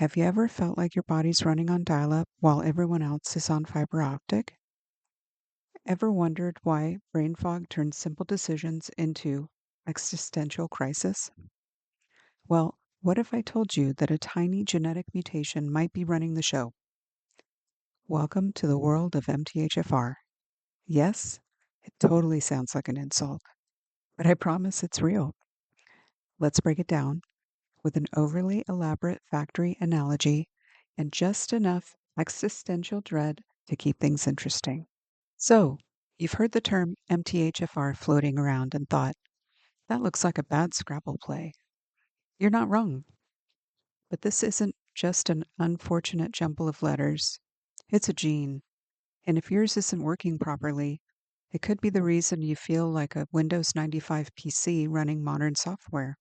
Have you ever felt like your body's running on dial-up while everyone else is on fiber optic? Ever wondered why brain fog turns simple decisions into existential crisis? Well, what if I told you that a tiny genetic mutation might be running the show? Welcome to the world of MTHFR. Yes, it totally sounds like an insult, but I promise it's real. Let's break it down with an overly elaborate factory analogy and just enough existential dread to keep things interesting. So, you've heard the term MTHFR floating around and thought, that looks like a bad Scrabble play. You're not wrong, but this isn't just an unfortunate jumble of letters. It's a gene, and if yours isn't working properly, it could be the reason you feel like a Windows 95 PC running modern software.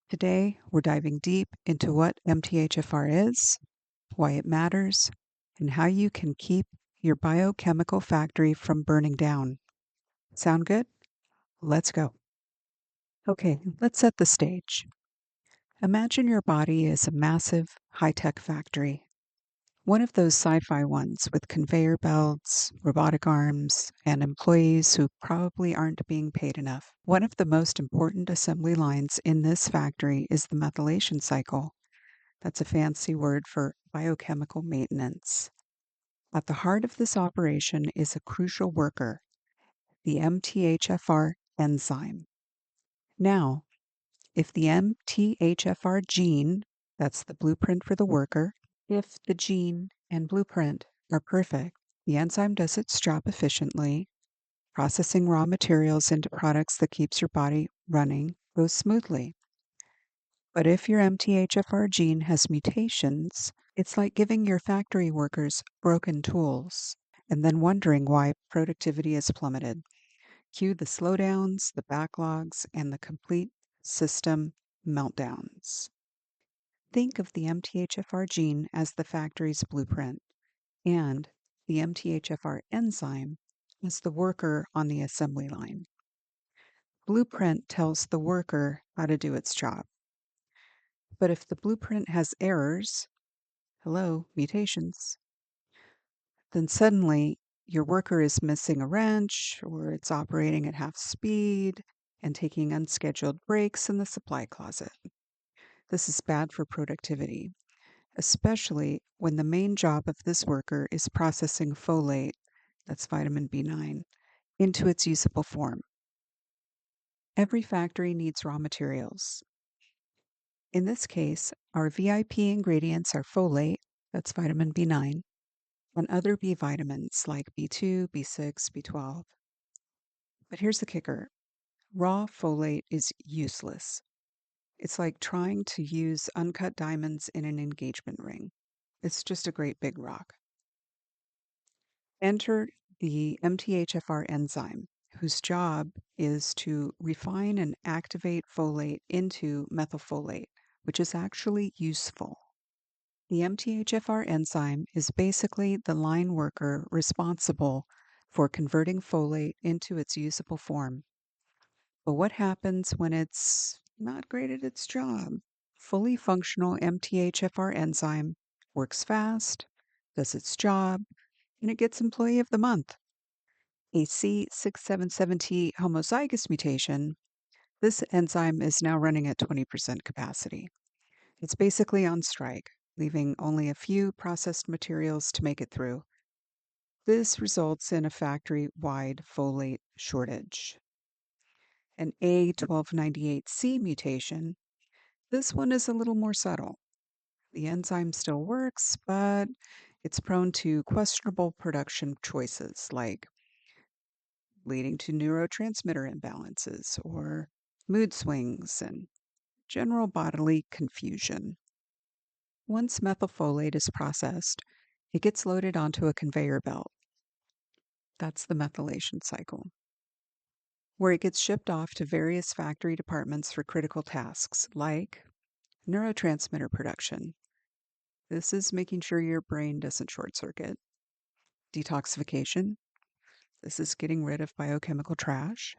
Today, we're diving deep into what MTHFR is, why it matters, and how you can keep your biochemical factory from burning down. Sound good? Let's go. Okay, let's set the stage. Imagine your body is a massive, high-tech factory. One of those sci-fi ones with conveyor belts, robotic arms, and employees who probably aren't being paid enough. One of the most important assembly lines in this factory is the methylation cycle. That's a fancy word for biochemical maintenance. At the heart of this operation is a crucial worker, the MTHFR enzyme. Now, if the MTHFR gene, that's the blueprint for the worker, if the gene and blueprint are perfect, the enzyme does its job efficiently, processing raw materials into products that keeps your body running goes smoothly. But if your MTHFR gene has mutations, it's like giving your factory workers broken tools and then wondering why productivity has plummeted. Cue the slowdowns, the backlogs, and the complete system meltdowns. Think of the MTHFR gene as the factory's blueprint and the MTHFR enzyme as the worker on the assembly line. Blueprint tells the worker how to do its job. But if the blueprint has errors, hello, mutations, then suddenly your worker is missing a wrench or it's operating at half speed and taking unscheduled breaks in the supply closet. This is bad for productivity, especially when the main job of this worker is processing folate, that's vitamin B9, into its usable form. Every factory needs raw materials. In this case, our VIP ingredients are folate, that's vitamin B9, and other B vitamins like B2, B6, B12. But here's the kicker. Raw folate is useless. It's like trying to use uncut diamonds in an engagement ring. It's just a great big rock. Enter the MTHFR enzyme, whose job is to refine and activate folate into methylfolate, which is actually useful. The MTHFR enzyme is basically the line worker responsible for converting folate into its usable form. But what happens when it's not great at its job? Fully functional MTHFR enzyme works fast, does its job, and it gets Employee of the Month. A C677T homozygous mutation, this enzyme is now running at 20% capacity. It's basically on strike, leaving only a few processed materials to make it through. This results in a factory-wide folate shortage. An A1298C mutation, this one is a little more subtle. The enzyme still works, but it's prone to questionable production choices like leading to neurotransmitter imbalances or mood swings and general bodily confusion. Once methylfolate is processed, it gets loaded onto a conveyor belt. That's the methylation cycle, where it gets shipped off to various factory departments for critical tasks like neurotransmitter production. This is making sure your brain doesn't short circuit. Detoxification. This is getting rid of biochemical trash.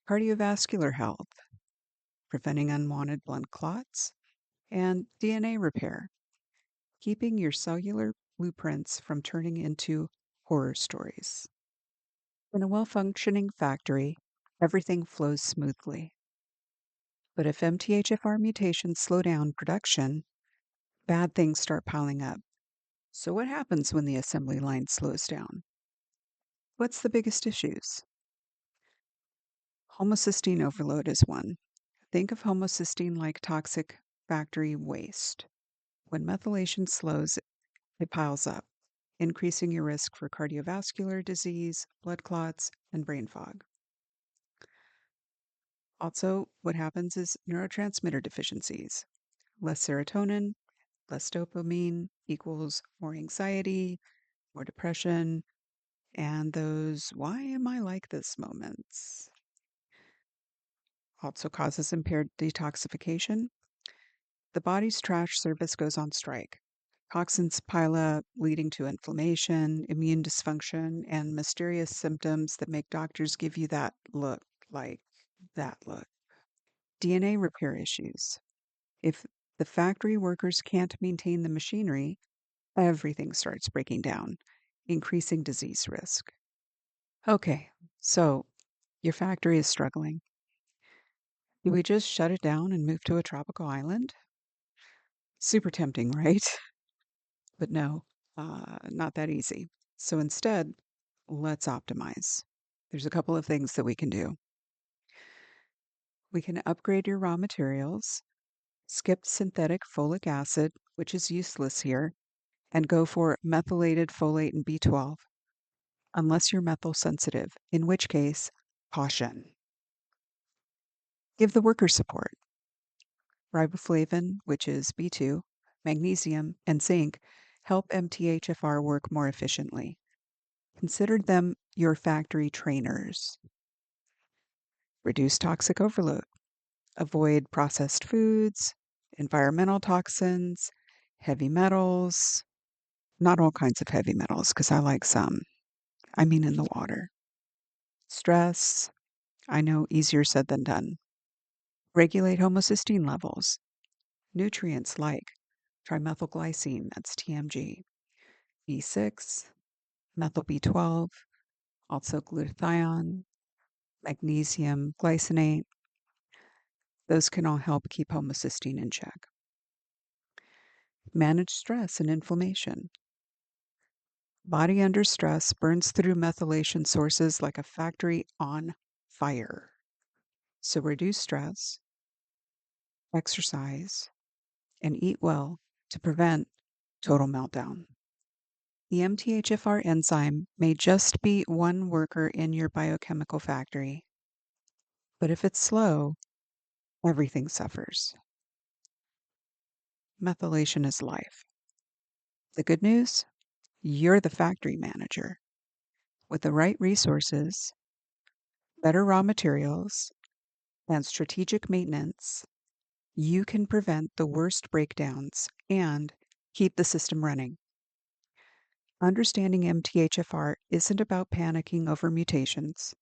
Cardiovascular health. Preventing unwanted blood clots. And DNA repair, keeping your cellular blueprints from turning into horror stories. In a well-functioning factory, everything flows smoothly. But if MTHFR mutations slow down production, bad things start piling up. So what happens when the assembly line slows down? What's the biggest issues? Homocysteine overload is one. Think of homocysteine like toxic factory waste. When methylation slows, it piles up, increasing your risk for cardiovascular disease, blood clots, and brain fog. Also, what happens is neurotransmitter deficiencies. Less serotonin, less dopamine equals more anxiety, more depression, and those why am I like this moments. Also causes impaired detoxification. The body's trash service goes on strike. Toxins pile up, leading to inflammation, immune dysfunction, and mysterious symptoms that make doctors give you that look, like that look. DNA repair issues. If the factory workers can't maintain the machinery, everything starts breaking down, increasing disease risk. Okay, so your factory is struggling. Do we just shut it down and move to a tropical island? Super tempting, right? But no, not that easy. So instead, let's optimize. There's a couple of things that we can do. We can upgrade your raw materials, skip synthetic folic acid, which is useless here, and go for methylated folate and B12, unless you're methyl sensitive, in which case, caution. Give the worker support. Riboflavin, which is B2, magnesium, and zinc help MTHFR work more efficiently. Consider them your factory trainers. Reduce toxic overload. Avoid processed foods, environmental toxins, heavy metals, not all kinds of heavy metals, because I like some. I mean in the water. Stress, I know easier said than done. Regulate homocysteine levels. Nutrients like trimethylglycine, that's TMG, B6, methyl B12, also glutathione, magnesium glycinate. Those can all help keep homocysteine in check. Manage stress and inflammation. Body under stress burns through methylation sources like a factory on fire. So reduce stress, exercise, and eat well to prevent total meltdown. The MTHFR enzyme may just be one worker in your biochemical factory, but if it's slow, everything suffers. Methylation is life. The good news? You're the factory manager. With the right resources, better raw materials, and strategic maintenance, you can prevent the worst breakdowns and keep the system running. Understanding MTHFR isn't about panicking over mutations.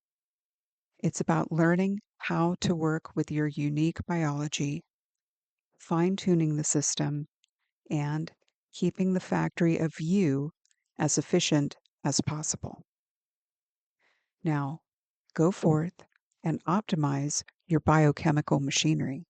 It's about learning how to work with your unique biology, fine-tuning the system, and keeping the factory of you as efficient as possible. Now, go forth and optimize your biochemical machinery.